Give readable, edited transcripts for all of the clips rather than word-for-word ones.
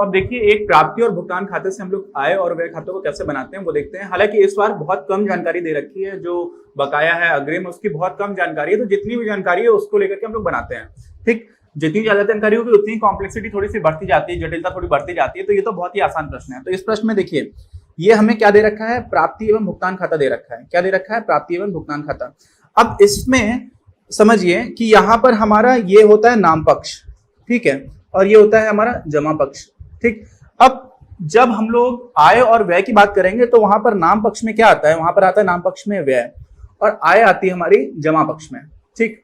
अब देखिए एक प्राप्ति और भुगतान खाते से हम लोग आय और व्यय खातों को कैसे बनाते हैं वो देखते हैं। हालांकि इस बार बहुत कम जानकारी दे रखी है, जो बकाया है अग्रिम उसकी बहुत कम जानकारी है, तो जितनी भी जानकारी है उसको लेकर के हम लोग बनाते हैं। ठीक, जितनी ज्यादा जानकारी होगी उतनी कॉम्प्लेक्सिटी थोड़ी सी बढ़ती जाती है, जटिलता थोड़ी बढ़ती जाती है। तो ये तो बहुत ही आसान प्रश्न है। तो इस प्रश्न में देखिए ये हमें क्या दे रखा है, प्राप्ति एवं भुगतान खाता दे रखा है। क्या दे रखा है, प्राप्ति एवं भुगतान खाता। अब इसमें समझिए कि यहाँ पर हमारा ये होता है नाम पक्ष, ठीक है, और ये होता है हमारा जमा पक्ष। ठीक, अब जब हम लोग आय और व्यय की बात करेंगे तो वहां पर नाम पक्ष में क्या आता है, वहां पर आता है नाम पक्ष में व्यय, और आय आती है हमारी जमा पक्ष में। ठीक,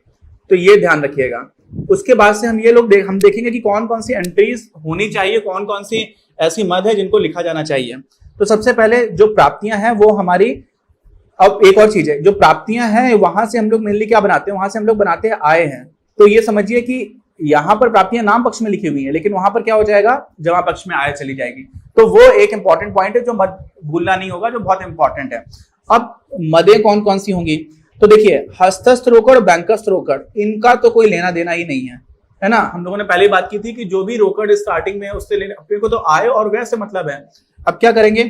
तो ये ध्यान रखिएगा। उसके बाद से हम ये लोग हम देखेंगे कि कौन कौन सी एंट्रीज होनी चाहिए, कौन कौन सी ऐसी मद है जिनको लिखा जाना चाहिए। तो सबसे पहले जो प्राप्तियां हैं वो हमारी, अब एक और चीज है, जो प्राप्तियां हैं वहां से हम लोग मेनली क्या बनाते हैं, वहां से हम लोग बनाते हैं आय हैं। तो ये समझिए कि यहाँ पर प्राप्तियां नाम पक्ष में लिखी हुई है, लेकिन वहां पर क्या हो जाएगा, जमा पक्ष में आय चली जाएगी। तो वो एक इंपॉर्टेंट पॉइंट है जो मत भूलना नहीं होगा, जो बहुत इंपॉर्टेंट है। अब मदें कौन कौन सी होंगी, तो देखिए हस्तस्थ रोकड़, बैंकस्थ रोकड़, इनका तो कोई लेना देना ही नहीं है ना। हम लोगों ने पहले ही बात की थी कि जो भी रोकड़ स्टार्टिंग में उससे लेने, अपने को तो आय और व्यय से मतलब है। अब क्या करेंगे,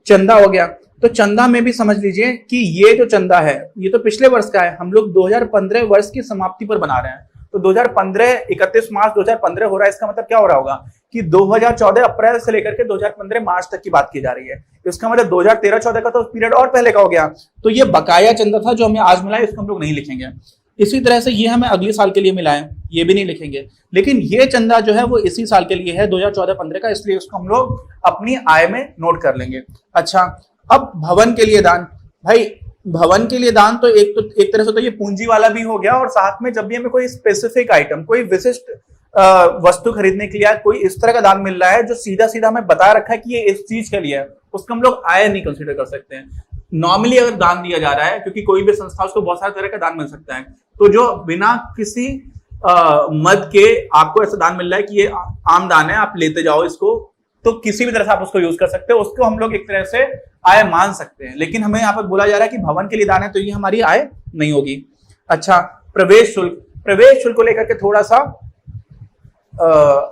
चंदा हो गया, तो चंदा में भी समझ लीजिए कि ये जो चंदा है ये तो पिछले वर्ष का है, हम लोग 2015 वर्ष की समाप्ति पर बना रहे हैं। तो 2015 31 मार्च 2015 हो रहा है, इसका मतलब क्या हो रहा होगा कि 2014 अप्रैल से लेकर के 2015 मार्च तक की बात की जा रही है। इसका मतलब 2013-14 का तो पीरियड और पहले का हो गया। तो ये बकाया चंदा था जो हमें आज मिला है, इसको हम लोग नहीं लिखेंगे। इसी तरह से ये हमें अगले साल के लिए मिला है, ये भी नहीं लिखेंगे। लेकिन ये चंदा जो है वो इसी साल के लिए है, 2014-15 का, इसलिए उसको हम लोग अपनी आय में नोट कर लेंगे। अच्छा, अब भवन के लिए दान, भाई भवन के लिए दान तो एक तरह से तो ये पूंजी वाला भी हो गया, और साथ में जब भी हमें कोई स्पेसिफिक आइटम, कोई विशिष्ट वस्तु खरीदने के लिए कोई इस तरह का दान मिल रहा है जो सीधा सीधा हमें बता रखा है कि ये इस चीज के लिए है, उसको हम लोग आय नहीं कंसीडर कर सकते हैं। नॉर्मली अगर दान दिया जा रहा है, क्योंकि कोई भी संस्था उसको बहुत सारे तरह का दान मिल सकता है, तो जो बिना किसी मद के आपको ऐसा दान मिल रहा है कि ये आम दान है, आप लेते जाओ इसको, तो किसी भी तरह से आप उसको यूज कर सकते हो, उसको हम लोग एक तरह से आय मान सकते हैं। लेकिन हमें यहाँ पर बोला जा रहा है कि भवन के लिए दान है, तो ये हमारी आय नहीं होगी। अच्छा, प्रवेश शुल्क, प्रवेश शुल्क को लेकर के थोड़ा सा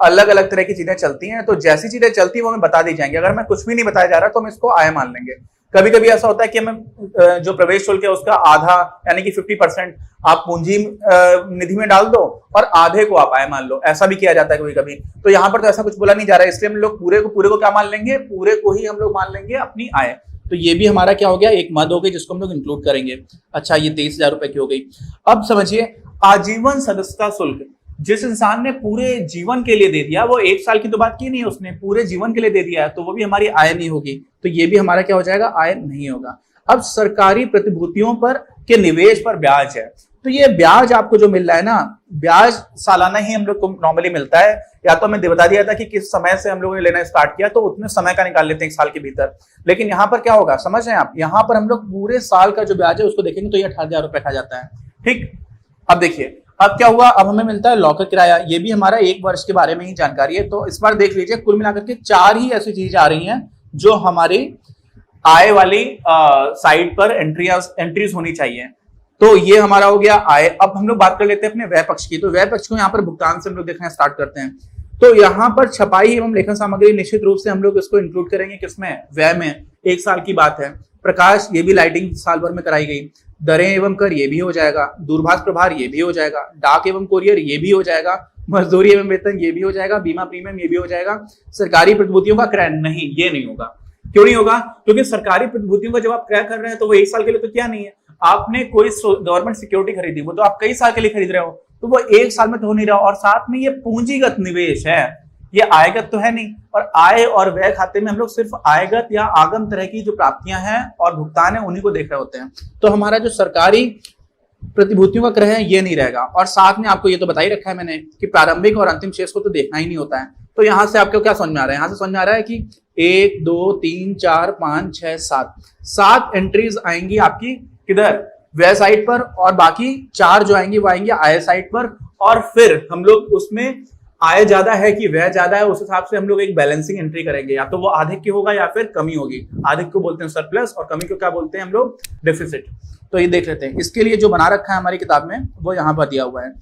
अलग अलग तरह की चीजें चलती हैं, तो जैसी चीजें चलती है वो हमें बता दी जाएंगी। अगर मैं कुछ भी नहीं बताया जा रहा तो हम इसको आय मान लेंगे। कभी कभी ऐसा होता है कि हमें जो प्रवेश शुल्क है उसका आधा यानी कि 50% आप पूंजी निधि में डाल दो और आधे को आप आय मान लो, ऐसा भी किया जाता है कभी कभी। तो यहाँ पर तो ऐसा कुछ बोला नहीं जा रहा है, इसलिए हम लोग पूरे को क्या मान लेंगे, पूरे को ही हम लोग मान लेंगे अपनी आय। तो ये भी हमारा क्या हो गया, एक मद हो गई जिसको हम लोग इंक्लूड करेंगे। अच्छा, ये 23,000 रुपए की हो गई। अब समझिए आजीवन सदस्यता शुल्क, जिस इंसान ने पूरे जीवन के लिए दे दिया, वो एक साल की तो बात की नहीं, उसने पूरे जीवन के लिए दे दिया है, तो वो भी हमारी आय नहीं होगी। तो ये भी हमारा क्या हो जाएगा, आय नहीं होगा। अब सरकारी प्रतिभूतियों पर के निवेश पर ब्याज है, तो ये ब्याज आपको जो मिल रहा है ना, ब्याज सालाना ही हम लोग को नॉर्मली मिलता है, या तो हमें बता दिया था कि किस समय से हम लोगों ने लेना स्टार्ट किया, तो उतने समय का निकाल लेते हैं एक साल के भीतर। लेकिन यहाँ पर क्या होगा समझ रहे हैं आप, यहाँ पर हम लोग पूरे साल का जो ब्याज है उसको देखेंगे तो ये 18,000 रुपए खा जाता है। ठीक, अब देखिए अब क्या हुआ, अब हमें मिलता है लॉकर किराया, ये भी हमारा एक वर्ष के बारे में ही जानकारी है। तो इस बार देख लीजिए कुल मिलाकर के 4 ही ऐसी चीज आ रही हैं जो हमारी आय वाली साइड पर एंट्रीज होनी चाहिए। तो ये हमारा हो गया आय। अब हम लोग बात कर लेते हैं अपने व्यय पक्ष की। तो व्यय पक्ष को यहाँ पर भुगतान से हम लोग देखना स्टार्ट करते हैं। तो यहाँ पर छपाई एवं लेखन सामग्री निश्चित रूप से हम लोग इसको इंक्लूड करेंगे किसमें, व्यय में। एक साल की बात है। प्रकाश, ये भी लाइटिंग साल भर में कराई गई। दरें एवं कर ये भी हो जाएगा। दूरभाष प्रभार ये भी हो जाएगा। डाक एवं कोरियर ये भी हो जाएगा। मजदूरी एवं वेतन ये भी हो जाएगा। बीमा प्रीमियम ये भी हो जाएगा। सरकारी प्रतिभूतियों का क्रय नहीं, ये नहीं होगा। क्यों नहीं होगा? क्योंकि सरकारी प्रतिभूतियों का जब आप क्रय कर रहे हैं तो वो एक साल के लिए तो क्या नहीं है। आपने कोई गवर्नमेंट सिक्योरिटी खरीदी, वो तो आप कई साल के लिए खरीद रहे हो, तो वो एक साल में तो हो नहीं रहा। और साथ में ये पूंजीगत निवेश है, ये आयगत तो है नहीं। और आय और व्यय खाते में हम लोग सिर्फ आयगत या आगम तरह की जो प्राप्तियां हैं और भुगतान है उन्हीं को देख रहे होते हैं। तो हमारा जो सरकारी प्रतिभूतियों का क्रय है ये नहीं रहेगा। और साथ में आपको ये तो बता ही रखा है मैंने कि प्रारंभिक और अंतिम शेष को तो देखना ही नहीं होता है। तो यहां से आपको क्या समझ में आ रहा है? यहां से समझ में आ रहा है कि 1 2 3 4 5 6 7 एंट्रीज आएंगी आपकी किधर, व्यय साइड पर, और बाकी 4 जो आएंगी वो आएंगी आय साइड पर। और फिर हम लोग उसमें आय ज्यादा है कि व्यय ज्यादा है उस हिसाब से हम लोग एक बैलेंसिंग एंट्री करेंगे। या तो वो आधिक की होगा या फिर कमी होगी। आधिक को बोलते हैं सरप्लस और कमी को क्या बोलते हैं हम लोग, डेफिसिट। तो ये देख लेते हैं। इसके लिए जो बना रखा है हमारी किताब में वो यहाँ पर दिया हुआ है।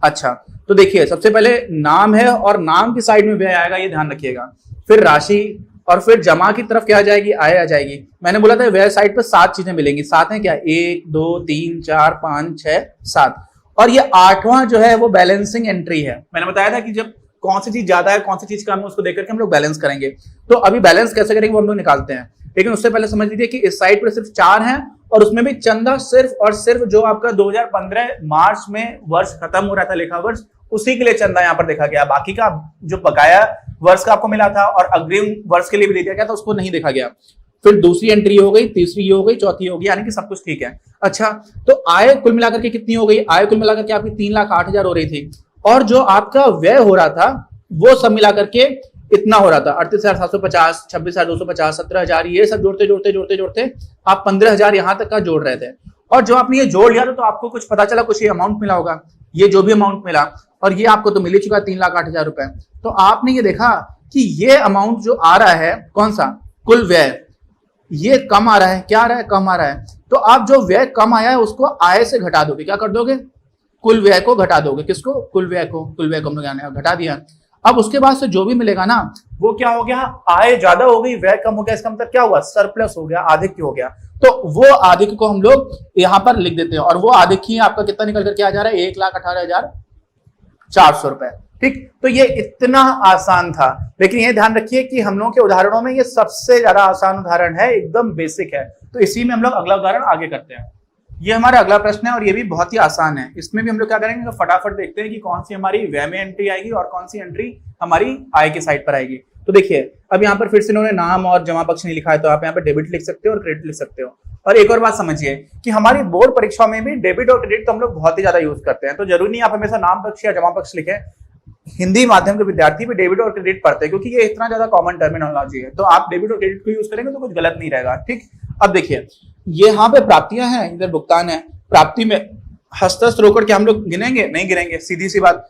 अच्छा, तो देखिए सबसे पहले नाम है और नाम की साइड में व्यय आएगा, ये ध्यान रखिएगा। फिर राशि, और फिर जमा की तरफ क्या आ जाएगी, आय आ जाएगी। मैंने बोला था व्यय साइड पर 7 चीजें मिलेंगी, 7 है क्या, 1 2 3 4 5 6 7, और ये 8वां जो है वो बैलेंसिंग एंट्री है। मैंने बताया था कि जब कौन सी चीज ज्यादा है कौन सी चीज कम है उसको देख करके हम लोग बैलेंस करेंगे। तो अभी बैलेंस कैसे करेंगे वो हम लोग निकालते हैं, लेकिन उससे पहले समझ लीजिए कि इस साइड पर सिर्फ 4 हैं, और उसमें भी चंदा सिर्फ और सिर्फ जो आपका 2015 मार्च में वर्ष खत्म हो रहा था लेखा वर्ष, उसी के लिए चंदा यहाँ पर देखा गया। बाकी का जो बकाया वर्ष का आपको मिला था और अग्रिम वर्ष के लिए भी दे दिया गया था उसको नहीं देखा गया। फिर दूसरी एंट्री हो गई, तीसरी हो गई, चौथी हो गई, यानी कि सब कुछ ठीक है। अच्छा, तो आय कुल मिलाकर के कितनी हो गई, आय कुल मिलाकर के आपकी 3,08,000 हो रही थी, और जो आपका व्यय हो रहा था वो सब मिलाकर के इतना हो रहा था, 38,750, 26,250, 17,000, ये सब जोड़ते जोड़ते जोड़ते जोड़ते आप 15,000 यहां तक का जोड़ रहे थे। और जो आपने ये जोड़ लिया तो आपको कुछ पता चला, कुछ ये अमाउंट मिला होगा, ये जो भी अमाउंट मिला, और ये आपको तो मिल ही चुका 3,08,000 रुपए। तो आपने ये देखा कि ये अमाउंट जो आ रहा है कौन सा, कुल व्यय, ये कम आ रहा है, क्या आ रहा है, कम आ रहा है। तो आप जो व्यय कम आया है उसको आय से घटा दोगे, क्या कर दोगे, कुल व्यय को घटा दोगे। किसको, कुल व्यय को, कुल व्यय को हमने घटा दिया। अब उसके बाद से जो भी मिलेगा ना वो क्या हो गया, आय ज्यादा हो गई, व्यय कम हो गया, इसका मतलब क्या हुआ, सरप्लस हो गया, आधिक्य हो गया। तो वो आधिक्य को हम लोग यहां पर लिख देते हैं, और वो आधिक्य आपका कितना निकल करके आ जा रहा है, 1,18,400 रुपए। ठीक, तो ये इतना आसान था, लेकिन ये ध्यान रखिए कि हम लोगों के उदाहरणों में ये सबसे ज्यादा आसान उदाहरण है, एकदम बेसिक है। तो इसी में हम लोग अगला उदाहरण आगे करते हैं। ये हमारा अगला प्रश्न है और ये भी बहुत ही आसान है। इसमें भी हम लोग क्या करेंगे, फटाफट देखते हैं कि कौन सी हमारी व्यय में एंट्री आएगी और कौन सी एंट्री हमारी आय की साइड पर आएगी। तो देखिए, अब यहाँ पर फिर से इन्होंने नाम और जमा पक्ष नहीं लिखा है, तो आप यहाँ पर डेबिट लिख सकते हो और क्रेडिट लिख सकते हो। और एक और बात समझिए कि हमारी बोर्ड परीक्षा में भी डेबिट और क्रेडिट तो हम लोग बहुत ही ज्यादा यूज करते हैं, तो जरूरी नहीं आप हमेशा नाम पक्ष या जमा पक्ष लिखें। हिंदी माध्यम के विद्यार्थी भी डेबिट और क्रेडिट पढ़ते हैं, क्योंकि ये इतना ज्यादा कॉमन टर्मिनोलॉजी है, तो आप डेबिट और क्रेडिट को यूज करेंगे तो कुछ गलत नहीं रहेगा। ठीक, अब देखिए ये यहाँ पे प्राप्तियां हैं, इधर भुगतान है। प्राप्ति में हस्तस्थ रोकड़ के हम लोग गिनेंगे, नहीं गिनेंगे, सीधी सी बात।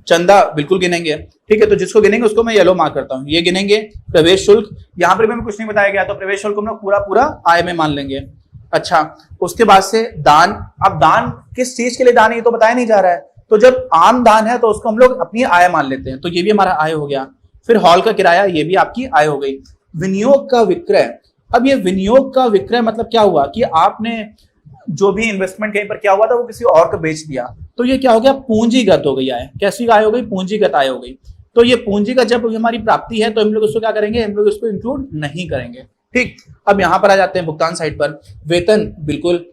चंदा बिल्कुल गिनेंगे, ठीक है, तो जिसको गिनेंगे उसको मैं येलो मार्क करता हूं, ये गिनेंगे। प्रवेश शुल्क, यहाँ पर भी कुछ नहीं बताया गया, तो प्रवेश शुल्क हम लोग पूरा पूरा आय में मान लेंगे। अच्छा, उसके बाद से दान, अब दान किस चीज के लिए दान है ये तो बताया नहीं जा रहा है, तो जब आम दान है तो उसको हम लोग अपनी आय मान लेते हैं, तो ये भी हमारा आय हो गया। फिर हॉल का किराया, ये भी आपकी आय हो गई। विनियोग का विक्रय, अब ये विनियोग का विक्रय मतलब क्या हुआ कि आपने जो भी इन्वेस्टमेंट कहीं पर क्या हुआ था वो किसी और को बेच दिया, तो ये क्या हो गया, पूंजीगत हो गई आय। कैसी आय हो गई, पूंजीगत आय हो गई। तो ये पूंजीगत जब हमारी प्राप्ति है तो हम लोग उसको क्या करेंगे, हम लोग इसको इंक्लूड नहीं करेंगे। ठीक, अब यहां पर आ जाते हैं भुगतान साइड पर। वेतन बिल्कुल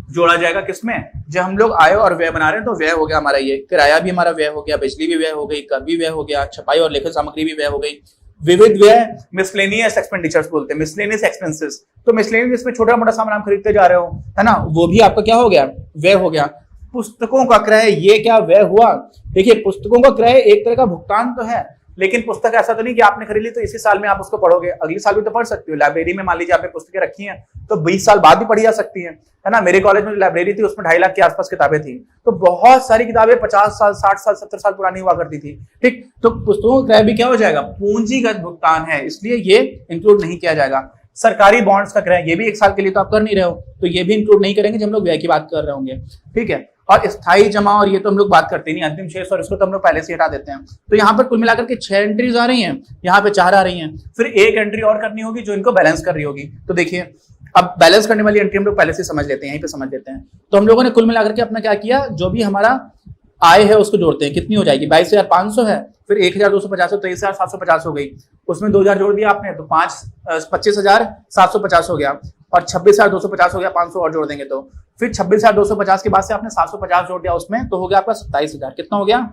जोड़ा जाएगा, किसमें, जब हम लोग आय और व्यय बना रहे हैं तो व्यय हो गया हमारा, ये किराया भी हमारा व्यय हो गया, बिजली भी व्यय हो गई, कर भी व्यय हो गया, छपाई और लेखन सामग्री भी व्यय हो गई। विविध व्यय, मिसलेनियस एक्सपेंडिचर्स बोलते हैं, मिसलेनियस एक्सपेंसेस। तो मिसलेनियस में छोटा मोटा सामान आप खरीदते जा रहे हो, है ना, वो भी आपका क्या हो गया, व्यय हो गया। पुस्तकों का क्रय, ये क्या व्यय हुआ। देखिए, पुस्तकों का क्रय एक तरह का भुगतान तो है, लेकिन पुस्तक ऐसा तो नहीं कि आपने खरीद ली तो इसी साल में आप उसको पढ़ोगे, अगले साल भी तो पढ़ सकते हो। लाइब्रेरी में मान लीजिए आपने पुस्तकें रखी हैं तो 20 साल बाद भी पढ़ी जा सकती है ना। मेरे कॉलेज में लाइब्रेरी थी उसमें 2.5 लाख के आसपास किताबें थी, तो बहुत सारी किताबें 50 साल 60 साल 70 साल पुरानी हुआ करती थी। ठीक, तो पुस्तकों का क्रय भी क्या हो जाएगा, पूंजीगत भुगतान है, इसलिए ये इंक्लूड नहीं किया जाएगा। सरकारी बॉन्ड्स का क्रय, ये भी 1 साल के लिए तो आप कर नहीं रहे हो, तो ये भी इंक्लूड नहीं करेंगे जब हम लोग व्यय की बात कर रहे होंगे। ठीक है, और स्थायी जमा, और ये तो हम लोग बात करते नहीं, अंतिम शेष और इसको तो हम लोग पहले से हटा देते हैं। तो यहाँ पर कुल मिलाकर के 6 एंट्रीज आ रही हैं, यहाँ पे 4 आ रही हैं, फिर एक एंट्री और करनी होगी जो इनको बैलेंस कर रही होगी। तो देखिए, अब बैलेंस करने वाली एंट्री हम लोग पहले से समझ लेते हैं, यहीं पे समझ लेते हैं। तो हम लोगों ने कुल मिलाकर के अपना क्या किया, जो भी हमारा आय है उसको जोड़ते हैं, कितनी हो जाएगी, 22,500 है, फिर 1,250 तो 23,750 हो गई, उसमें 2,000 जोड़ दिया आपने तो 25,750 हो गया, और 26,250 हो गया, 500 और जोड़ देंगे तो फिर 26,250 के बाद से आपने 750 जोड़ दिया उसमें, तो हो गया आपका 27,000। कितना हो गया,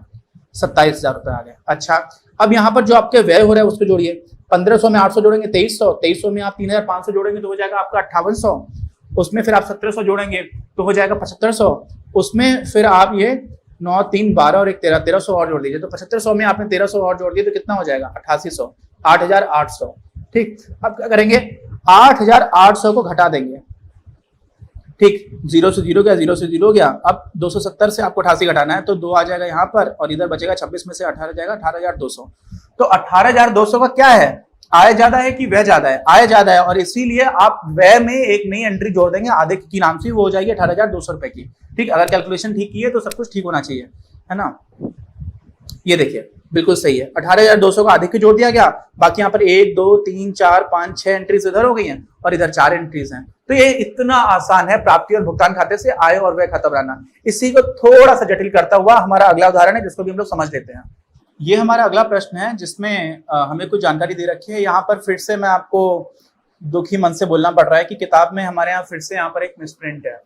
27,000 रुपए आ गया। अच्छा, अब यहाँ पर जो आपके व्यय हो रहा है उसको जोड़िए। 1500 में 800 जोड़ेंगे 2300, 2300 में आप 3,500 जोड़ेंगे तो हो जाएगा आपका 5800, उसमें फिर आप 1700 जोड़ेंगे तो हो जाएगा 7500, उसमें फिर आप ये 9 3 12 और 1 13 1300 और जोड़ दीजिए, तो 7500 में आपने 1300 और जोड़ दिए तो कितना हो जाएगा 8800, 8,800। ठीक, अब क्या करेंगे, 8,800 को घटा देंगे। ठीक, 0 से 0 गया, 0 से 0 गया, अब 270 से आपको 88 घटाना है तो 2 आ जाएगा यहाँ पर, और इधर बचेगा 26 में से 18 जाएगा, 18,200। तो 18,200 का क्या है, आय ज्यादा है कि व्यय ज्यादा है, आय ज्यादा है, और इसीलिए आप व्यय में एक नई एंट्री जोड़ देंगे आधे की नाम से, वो हो जाएगी 18,200 रुपए की। ठीक, अगर कैलकुलेशन ठीक की है तो सब कुछ ठीक होना चाहिए, है ना। ये देखिए बिल्कुल सही है, 18,200 को आधे की जोड़ दिया गया, बाकी यहाँ पर 1 2 3 4 5 6 एंट्रीज इधर हो गई हैं और इधर 4 एंट्रीज हैं। तो ये इतना आसान है प्राप्ति और भुगतान खाते से आय और व्यय खाता बनाना। इसी को थोड़ा सा जटिल करता हुआ हमारा अगला उदाहरण है जिसको भी हम लोग समझ लेते हैं। ये हमारा अगला प्रश्न है जिसमें हमें कुछ जानकारी दे रखी है। यहाँ पर फिर से मैं आपको दुखी मन से बोलना पड़ रहा है कि किताब में हमारे यहाँ फिर से यहाँ पर एक मिसप्रिंट है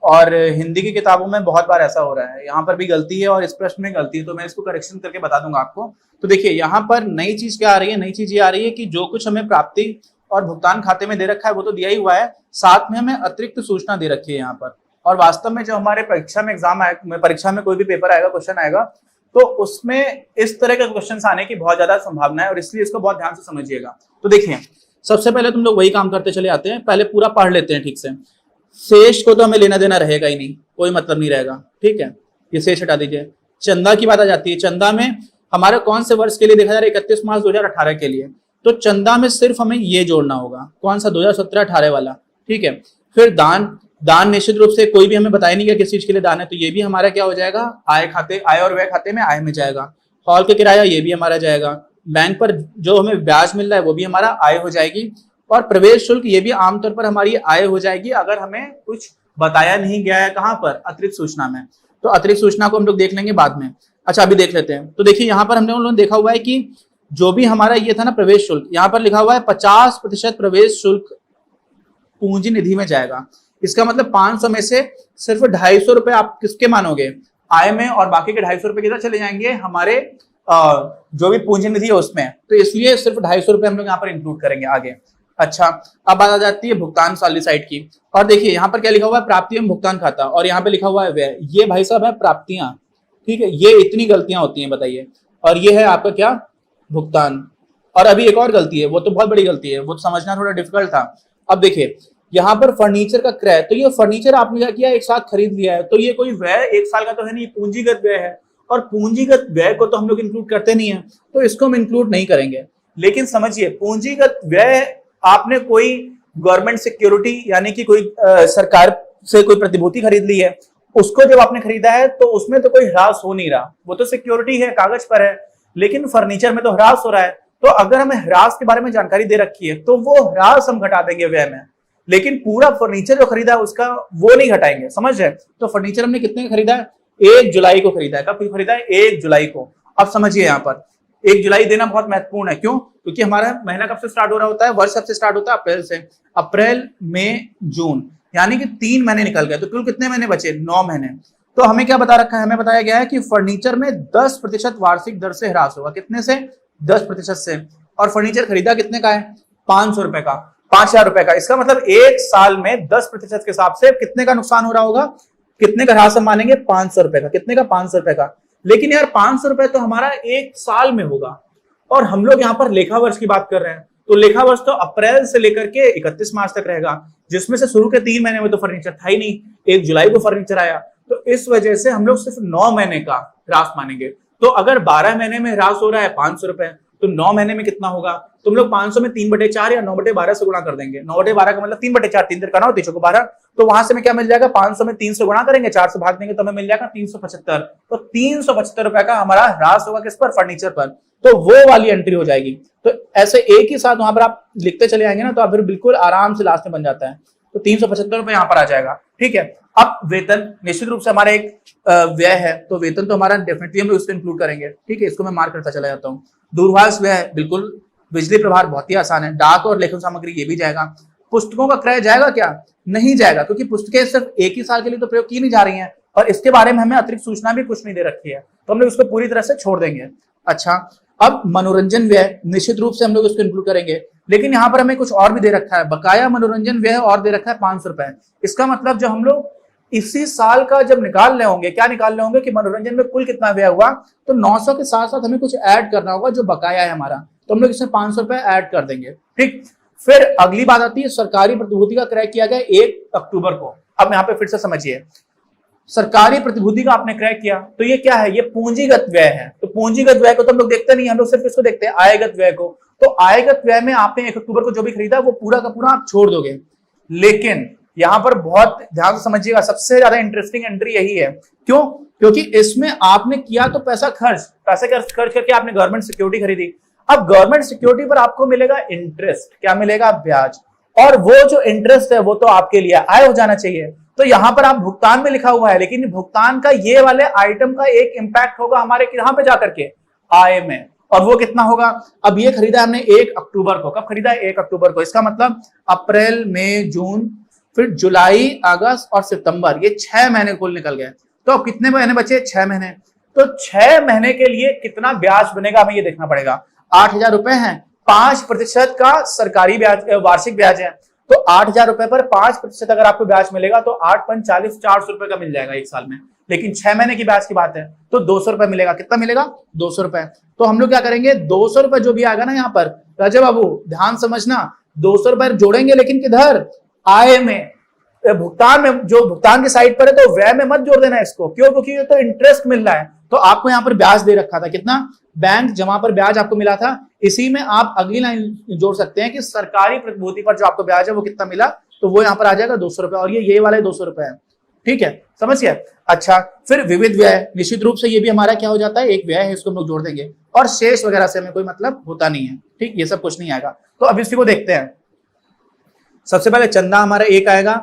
और हिंदी की किताबों में बहुत बार ऐसा हो रहा है, यहाँ पर भी गलती है और इस प्रश्न में गलती है, तो मैं इसको करेक्शन करके बता दूंगा आपको। तो देखिए यहाँ पर नई चीज क्या आ रही है, नई चीज ये आ रही है कि जो कुछ हमें प्राप्ति और भुगतान खाते में दे रखा है वो तो दिया ही हुआ है, साथ में हमें अतिरिक्त सूचना दे रखी है यहाँ पर। और वास्तव में जो हमारे परीक्षा में एग्जाम आए, परीक्षा में कोई भी पेपर आएगा, क्वेश्चन आएगा, तो उसमें इस तरह के क्वेश्चन आने की बहुत ज्यादा संभावना है और इसलिए इसको बहुत ध्यान से समझिएगा। तो देखिए सबसे पहले तुम लोग वही काम करते चले आते हैं, पहले पूरा पढ़ लेते हैं ठीक से। शेष को तो हमें लेना देना रहेगा ही नहीं, कोई मतलब नहीं रहेगा, ठीक है, ये शेष हटा दीजिए। चंदा की बात आ जाती है। चंदा में हमारे कौन से वर्ष के लिए देखा जा रहा है, 31 मार्च 2018 के लिए, तो चंदा में सिर्फ हमें ये जोड़ना होगा, कौन सा, 2017-18 वाला, ठीक है। फिर दान, दान निश्चित रूप से कोई भी हमें बताया नहीं गया किस चीज के लिए दान है, तो ये भी हमारा क्या हो जाएगा, आय खाते, आय और व्यय खाते में आय में जाएगा। हॉल का किराया ये भी हमारा जाएगा। बैंक पर जो हमें ब्याज मिल रहा है वो भी हमारा आय हो जाएगी। और प्रवेश शुल्क ये भी आमतौर पर हमारी आय हो जाएगी अगर हमें कुछ बताया नहीं गया है, कहां पर, अतिरिक्त सूचना में। तो अतिरिक्त सूचना को हम लोग देख लेंगे बाद में। अच्छा अभी देख लेते हैं। तो देखिए यहाँ पर हमने उन्होंने देखा हुआ है कि जो भी हमारा ये था ना प्रवेश शुल्क, यहाँ पर लिखा हुआ है 50% प्रवेश शुल्क पूंजी निधि में जाएगा। इसका मतलब 500 में से सिर्फ 250 रुपए आप किसके मानोगे, आय में, और बाकी के 250 रुपए किधर चले जाएंगे, हमारे जो भी पूंजी निधि है उसमें। तो इसलिए सिर्फ 250 रुपए हम लोग यहाँ पर इंक्लूड करेंगे आगे। अच्छा अब बात आ जाती है भुगतान वाली साइड की। और देखिए यहाँ पर क्या लिखा हुआ है, प्राप्ति एवं भुगतान खाता, और यहाँ पे लिखा हुआ है व्यय। ये भाई साहब है प्राप्तियां, ठीक है, ये इतनी गलतियां होती हैं बताइए। और ये है आपका क्या, भुगतान। और अभी एक और गलती है, वो तो बहुत बड़ी गलती है, वो तो समझना थोड़ा डिफिकल्ट था। अब देखिए यहाँ पर फर्नीचर का क्रय, तो ये फर्नीचर आपने क्या किया, एक साथ खरीद लिया है, तो ये कोई व्यय एक साल का तो है नहीं, पूंजीगत व्यय है। और पूंजीगत व्यय को तो हम लोग इंक्लूड करते नहीं है, तो इसको हम इंक्लूड नहीं करेंगे। लेकिन समझिए पूंजीगत व्यय, आपने कोई गवर्नमेंट सिक्योरिटी यानी कि कोई सरकार से कोई प्रतिभूति खरीद ली है, उसको जब आपने खरीदा है तो उसमें तो कोई ह्रास हो नहीं रहा, वो तो सिक्योरिटी है, कागज पर है। लेकिन फर्नीचर में तो ह्रास हो रहा है, तो अगर हमें ह्रास के बारे में जानकारी दे रखी है तो वो ह्रास हम घटा देंगे व्यय में, लेकिन पूरा फर्नीचर जो खरीदा है उसका वो नहीं घटाएंगे, समझ रहे। तो फर्नीचर हमने कितने खरीदा है, 1 जुलाई को खरीदा है। कब खरीदा है, 1 जुलाई को। अब समझिए यहाँ पर 1 जुलाई देना बहुत महत्वपूर्ण है, क्यों, क्योंकि हमारा महीना कब से स्टार्ट हो रहा होता है, वर्ष कब से स्टार्ट होता है, अप्रैल से। अप्रैल, मई, जून, यानी कि 3 महीने निकल गए, तो कुल कितने महीने बचे, 9 महीने। तो हमें क्या बता रखा है, हमें बताया गया है कि फर्नीचर में 10% वार्षिक दर से ह्रास होगा, कितने से, 10% से। और फर्नीचर खरीदा कितने का है, 500 रुपए का, 5000 रुपए का। इसका मतलब 1 साल में 10% के हिसाब से कितने का नुकसान हो रहा होगा, कितने का ह्रास हम मानेंगे, 500 रुपए का। कितने का, 500 रुपए का। लेकिन यार 500 रुपए तो हमारा 1 साल में होगा, और हम लोग यहाँ पर लेखा वर्ष की बात कर रहे हैं, तो लेखा वर्ष तो अप्रैल से लेकर के 31 मार्च तक रहेगा, जिसमें से शुरू के 3 महीने में तो फर्नीचर था ही नहीं, 1 जुलाई को फर्नीचर आया। तो इस वजह से हम लोग सिर्फ 9 महीने का ह्रास मानेंगे। तो अगर 12 महीने में ह्रास हो रहा है 500 रुपए, तो 9 महीने में कितना होगा, तुम लोग 500 में 3/4 या 9/12 से गुणा कर देंगे। 9/12 का मतलब 3/4, 3 का 9, 3 को 12, तो वहां से में क्या मिल जाएगा, 500 में 3 से गुणा करेंगे, 4 से भाग देंगे तो हमें मिल जाएगा 375। तो 375 रुपए का हमारा ह्रास होगा किस पर, फर्नीचर पर। तो वो वाली एंट्री हो जाएगी। तो ऐसे एक ही साथ वहां पर आप लिखते चले आएंगे ना, तो आप फिर बिल्कुल आराम से लास्ट में बन जाता है। तो 375 रुपए यहाँ पर आ जाएगा, ठीक है। अब वेतन निश्चित रूप से हमारा एक व्यय है, तो वेतन तो हमारा डेफिनेटली हम लोग इसको इंक्लूड करेंगे, ठीक है, इसको मैं मार्क करता चला जाता हूँ। दूरभाष व्यय, बिल्कुल। बिजली प्रभार बहुत ही आसान है। डाक और लेखन सामग्री ये भी जाएगा। पुस्तकों का क्रय जाएगा क्या, नहीं जाएगा, क्योंकि पुस्तकें सिर्फ एक ही साल के लिए तो प्रयोग की नहीं जा रही हैं, और इसके बारे में हमें अतिरिक्त सूचना भी कुछ नहीं दे रखी है, तो हम लोग उसको पूरी तरह से छोड़ देंगे। अच्छा अब मनोरंजन व्यय, निश्चित रूप से हम लोग इसको इंक्लूड करेंगे, लेकिन यहाँ पर हमें कुछ और भी दे रखा है, बकाया मनोरंजन व्यय और दे रखा है 500 रुपए। इसका मतलब जो हम लोग इसी साल का जब निकाल रहे होंगे, क्या निकाल रहे होंगे कि मनोरंजन में कुल कितना व्यय हुआ, तो 900 के साथ साथ हमें कुछ ऐड करना होगा जो बकाया है हमारा, तो हम लोग इसमें 500 रुपए ऐड कर देंगे, ठीक। फिर अगली बात आती है सरकारी प्रतिभूति का क्रय किया गया 1 अक्टूबर को। अब यहाँ पे फिर से समझिए, सरकारी प्रतिभूति का आपने क्रय किया, तो ये क्या है, ये पूंजीगत व्यय है। तो पूंजीगत व्यय को तो हम लोग देखते नहीं, हम लोग सिर्फ इसको देखते हैं, आयगत व्यय को। तो आयगत व्यय में आपने 1 अक्टूबर को जो भी खरीदा वो पूरा का पूरा आप छोड़ दोगे, लेकिन यहाँ पर बहुत ध्यान से समझिएगा, सबसे ज्यादा इंटरेस्टिंग एंट्री यही है। क्यों? क्योंकि इसमें आपने किया तो पैसा खर्च करके आपने गवर्नमेंट सिक्योरिटी खरीदी। अब गवर्नमेंट सिक्योरिटी पर आपको मिलेगा इंटरेस्ट, क्या मिलेगा? ब्याज। और वो जो इंटरेस्ट है वो तो आपके लिए आय हो जाना चाहिए। तो यहां पर आप भुगतान में लिखा हुआ है, लेकिन भुगतान का ये वाले आइटम का एक इंपैक्ट होगा हमारे कहां पे जाकर के? आय में। और वो कितना होगा? अब ये खरीदा हमने 1 अक्टूबर को। कब खरीदा? 1 अक्टूबर को। इसका मतलब अप्रैल, मई, जून, फिर जुलाई, अगस्त और सितंबर, ये 6 महीने कुल निकल गए। तो अब कितने महीने बचे? 6 महीने। तो 6 महीने के लिए कितना ब्याज बनेगा हमें ये देखना पड़ेगा। 8,000 रुपए है, 5% का सरकारी ब्याज, वार्षिक ब्याज है। तो 8,000 रुपए पर 5% अगर आपको ब्याज मिलेगा तो 8 × 40, 400 रुपए का मिल जाएगा एक साल में। लेकिन 6 महीने की ब्याज की बात है तो 200 रुपए मिलेगा। कितना मिलेगा? 200 रुपए। तो हम लोग क्या करेंगे, 200 रुपए जो भी आएगा ना यहाँ पर, राजा बाबू ध्यान समझना, 200 रुपए जोड़ेंगे, लेकिन किधर? आय में, भुगतान में। जो भुगतान की साइड पर है तो व्यय में मत जोड़ देना इसको। क्यों? क्योंकि ये तो इंटरेस्ट मिल रहा है। तो आपको यहाँ पर ब्याज दे रखा था, कितना? बैंक जमा पर ब्याज आपको मिला था। इसी में आप अगली लाइन जोड़ सकते हैं कि सरकारी प्रतिभूति पर जो आपको ब्याज है वो कितना मिला, तो वो यहाँ पर आ जाएगा 200 रुपए। और ये वाले 200 रुपए है। ठीक है, समझ गया? अच्छा, फिर विविध व्यय, निश्चित रूप से ये भी हमारा क्या हो जाता है? एक व्यय है, इसको हम लोग जोड़ देंगे। और शेष वगैरह से हमें कोई मतलब होता नहीं है। ठीक, ये सब कुछ नहीं आएगा। तो अब इसी को देखते हैं। सबसे पहले चंदा हमारा एक आएगा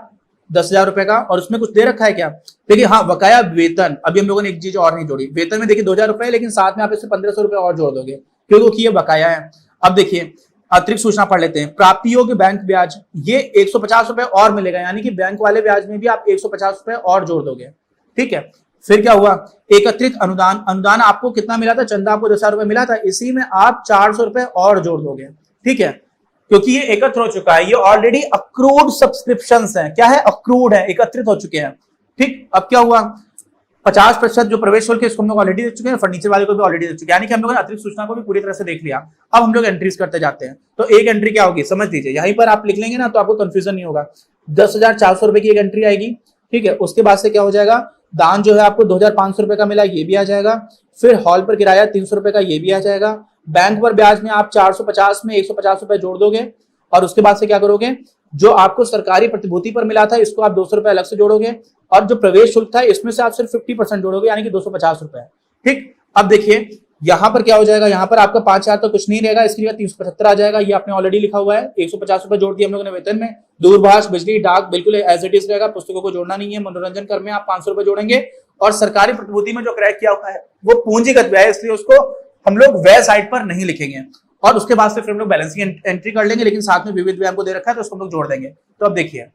10,000 रुपए का, और उसमें कुछ दे रखा है क्या? देखिए, हाँ, बकाया वेतन। अभी हम लोगों ने एक चीज और नहीं जोड़ी। वेतन में देखिए 2,000 रुपए, लेकिन साथ में आप इससे 1,500 रुपए और जोड़ दोगे क्योंकि ये बकाया है। अब देखिए अतिरिक्त सूचना पढ़ लेते हैं। प्राप्ति योग्य बैंक ब्याज, ये 150 रुपए और मिलेगा, यानी कि बैंक वाले ब्याज में भी आप 150 रुपए और जोड़ दोगे। ठीक है, फिर क्या हुआ? एकत्रित अनुदान। अनुदान आपको कितना मिला था? चंदा आपको 10,000 रुपए मिला था, इसी में आप 400 रुपए और जोड़ दोगे। ठीक है, क्योंकि ये एकत्र हो चुका है, ये ऑलरेडी अक्रूड सब्सक्रिप्शंस हैं। क्या है? अक्रूड है, एकत्रित हो चुके हैं। ठीक, अब क्या हुआ? 50% जो प्रवेश शुल्क है इसको हम लोग ऑलरेडी दे चुके हैं, फर्नीचर वाले को भी ऑलरेडी दे चुके हैं, यानी कि हम लोगों ने अतिरिक्त सूचना को भी पूरी तरह से देख लिया। अब हम लोग एंट्रीज करते जाते हैं। तो एक एंट्री क्या होगी समझ लीजिए, यहीं पर आप लिख लेंगे ना तो आपको कंफ्यूजन नहीं होगा। 10,400 रुपए की एक एंट्री आएगी। ठीक है, उसके बाद से क्या हो जाएगा? दान जो है आपको 2,500 रुपए का मिला, ये भी आ जाएगा। फिर हॉल पर किराया 300 रुपए का, ये भी आ जाएगा। बैंक पर ब्याज में आप 450 में 150 रुपए जोड़ दोगे। और उसके बाद से क्या करोगे? जो आपको सरकारी प्रतिभूति पर मिला था इसको आप 200 रुपए अलग से जोड़ोगे, और जो प्रवेश शुल्क था इसमें से आप सिर्फ 50% जोड़ोगे, यानी कि 250 रुपए। ठीक, अब देखिए यहां पर क्या हो जाएगा? यहां पर आपका 5,000 तो कुछ नहीं रहेगा, इसके लिए 375 आ जाएगा। ये आपने ऑलरेडी लिखा हुआ है। 150 रुपए जोड़ दिए हम लोगों ने वेतन में। दूरभाष, बिजली, डाक बिल्कुल एज इट इज रहेगा, पुस्तकों को जोड़ना नहीं है। मनोरंजन कर में आप 500 रुपए जोड़ेंगे। और सरकारी प्रतिभूति में जो क्रय किया हुआ है वो पूंजीगत व्यय है, इसलिए उसको हम लोग व्यय साइड पर नहीं लिखेंगे। और उसके बाद से फिर हम लोग बैलेंसिंग एंट्री कर लेंगे, लेकिन साथ में विविध व्यय को दे रखा है तो उसको हम लोग जोड़ देंगे। तो अब देखिए,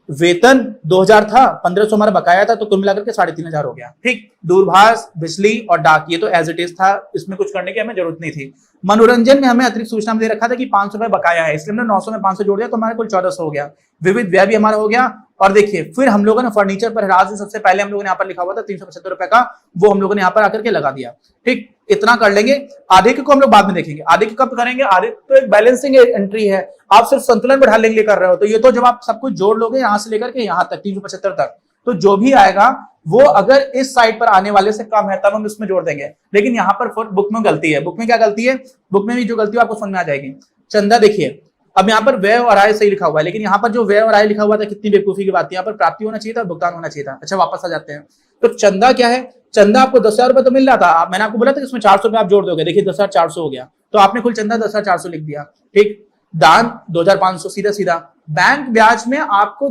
वेतन 2,000 था, 1,500 हमारा बकाया था, तो कुल मिलाकर के 3,500 हो गया। ठीक, दूरभाष, बिजली और डाक ये तो एज इट इज था, इसमें कुछ करने की हमें जरूरत नहीं थी। मनोरंजन में हमें अतिरिक्त सूचना में दे रखा था कि 500 रुपए बकाया है, इसलिए हमने 900 में 500 जोड़ दिया तो हमारे कुल 1,400 हो गया। विविध व्यय भी हमारा हो गया। और देखिए फिर हम लोगों ने फर्नीचर पर हराज जो सबसे पहले हम लोगों ने यहाँ पर लिखा हुआ था 375 रुपए का, वो हम लोगों ने यहाँ पर आकर के लगा दिया। ठीक, इतना कर लेंगे। आधे को हम लोग बाद में देखेंगे, आधे की कब करेंगे? आधे तो एक बैलेंसिंग एंट्री है, आप सिर्फ संतुलन बढ़ाने के लिए कर रहे हो। तो ये तो जब आप सब कुछ जोड़ लोगे यहां से लेकर के यहाँ तक 375 तक, तो जो भी आएगा वो अगर इस साइड पर आने वाले से कम है तब हम इसमें जोड़ देंगे। लेकिन यहाँ पर बुक में गलती है। बुक में क्या गलती है? बुक में भी जो गलती है आपको समझ में आ जाएगी। चंदा देखिए, अब यहाँ पर व्यय और आय सही लिखा हुआ है, लेकिन यहाँ पर जो व्यय और आय लिखा हुआ था कितनी बेवकूफी की बात है। यहाँ पर प्राप्ति होना चाहिए था, भुगतान होना चाहिए था। अच्छा, वापस आ जाते हैं। तो चंदा क्या है? चंदा आपको 10,000 रुपए तो मिल रहा था, मैंने आपको बोला था कि इसमें 400 रुपए आप जोड़ दोगे। देखिए 10,400 हो गया, तो आपने कुल चंदा 10,400 लिख दिया। ठीक, दान 2,500 सीधा सीधा। बैंक ब्याज में आपको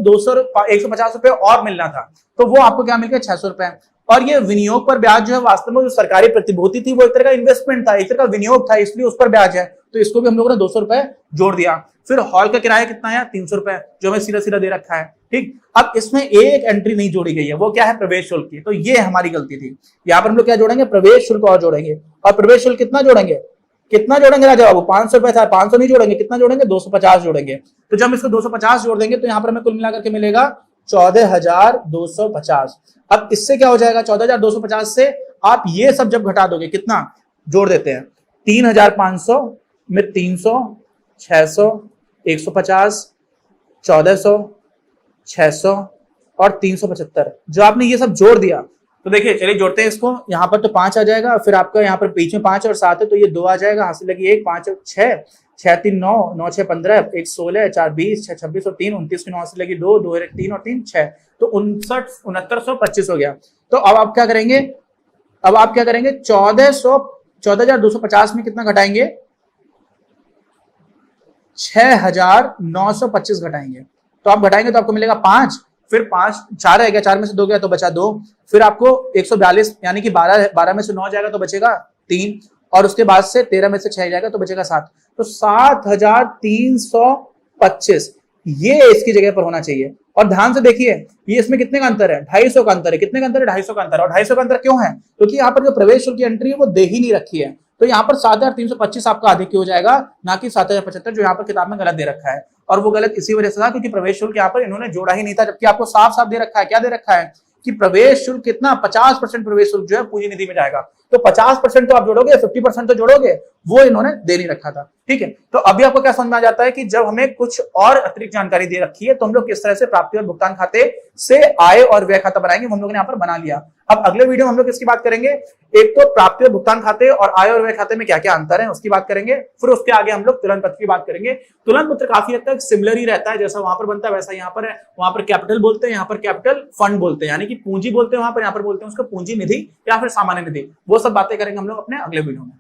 150 रुपए और मिलना था, तो वो आपको क्या मिल गया? 600 रुपए। और ये विनियोग पर ब्याज जो है वास्तव में जो सरकारी प्रतिभूति थी वो एक तरह का इन्वेस्टमेंट था, एक तरह का विनियोग था, इसलिए उस पर ब्याज है, तो इसको भी हम लोगों ने 200 रुपए जोड़ दिया। फिर हॉल का किराया कितना है? 300 रुपए, जो हमें सीधा सीधा दे रखा है। ठीक, अब इसमें एक एंट्री नहीं जोड़ी गई है, वो क्या है? प्रवेश शुल्क की। तो ये हमारी गलती थी। यहाँ पर हम लोग क्या जोड़ेंगे? प्रवेश शुल्क और जोड़ेंगे। और प्रवेश शुल्क कितना जोड़ेंगे? कितना जोड़ेंगे राजा बाबू? 500 रुपए था, 500 नहीं जोड़ेंगे, कितना जोड़ेंगे? 250 जोड़ेंगे। तो जब हम इसको 250 जोड़ देंगे तो यहाँ पर हमें कुल मिलाकर के मिलेगा 14,250। अब इससे क्या हो जाएगा? 14,250 से आप ये सब जब घटा दोगे, कितना जोड़ देते हैं? 3,500 में 300, 600, 150, 1,400, 600 और 375। जो आपने ये सब जोड़ दिया, तो देखिए चलिए जोड़ते हैं इसको। यहाँ पर तो 5 आ जाएगा, फिर आपका यहाँ पर बीच में 5 और 7 है, तो ये 2 आ जाएगा, हाथ से लगी 1, 5 और 6, 6 3 9, 9 6 15, 1 16, 4 20, 6 26 और 3 29 की 9 से लगी 2 2 1 3 और 3 6, तो 69 हो गया। तो अब आप क्या करेंगे, 14,250 में कितना घटाएंगे, 6,925 घटाएंगे। तो आप घटाएंगे तो आपको मिलेगा 5, फिर 5 4 रह गया, 4 में से 2 गया तो बचा 2, फिर आपको 142 यानी कि 12 में से 9 जाएगा तो बचेगा 3, और उसके बाद से 13 में से 6 जाएगा तो बचेगा 7, तो 7,325 ये इसकी जगह पर होना चाहिए। और ध्यान से देखिए ये इसमें कितने का अंतर है, 250 का अंतर है। कितने का अंतर है, 250 का अंतर है। और 250 का अंतर क्यों है, क्योंकि यहाँ पर जो प्रवेश शुल्क की एंट्री है वो दे ही नहीं रखी है, तो यहाँ पर 7,325 आपका अधिक हो जाएगा, ना कि 7,075 जो यहाँ पर किताब में गलत दे रखा है। और वो गलत इसी वजह से था क्योंकि प्रवेश शुल्क यहाँ पर इन्होंने जोड़ा ही नहीं था, जबकि आपको साफ साफ दे रखा है, क्या दे रखा है कि प्रवेश शुल्क कितना 50% प्रवेश शुल्क जो है पूंजी निधि में जाएगा। तो 50% तो आप जोड़ोगे, 50% तो जोड़ोगे, वो इन्होंने दे नहीं रखा था। ठीक है, तो अभी आपको क्या समझ में आ जाता है कि जब हमें कुछ और अतिरिक्त जानकारी दे रखी है तो हम लोग किस तरह से प्राप्ति और भुगतान खाते से आय और व्यय खाता बनाएंगे, हम लोगों ने यहाँ पर बना लिया। अब अगले वीडियो में हम लोग किसकी बात करेंगे, एक तो प्राप्ति और भुगतान खाते और आय और व्यय खाते में क्या क्या अंतर है उसकी बात करेंगे, फिर उसके आगे हम लोग तुलन पत्र की बात करेंगे। तुलन पत्र काफी हद तक सिमिलर ही रहता है, जैसा वहां पर बनता है वैसा यहाँ पर है। वहां पर कैपिटल बोलते हैं, यहाँ पर कैपिटल फंड बोलते हैं, यानी कि पूंजी बोलते हैं वहां पर, यहाँ पर बोलते हैं उसको पूंजी निधि या फिर सामान्य निधि। वो सब बातें करेंगे हम लोग अपने अगले वीडियो में।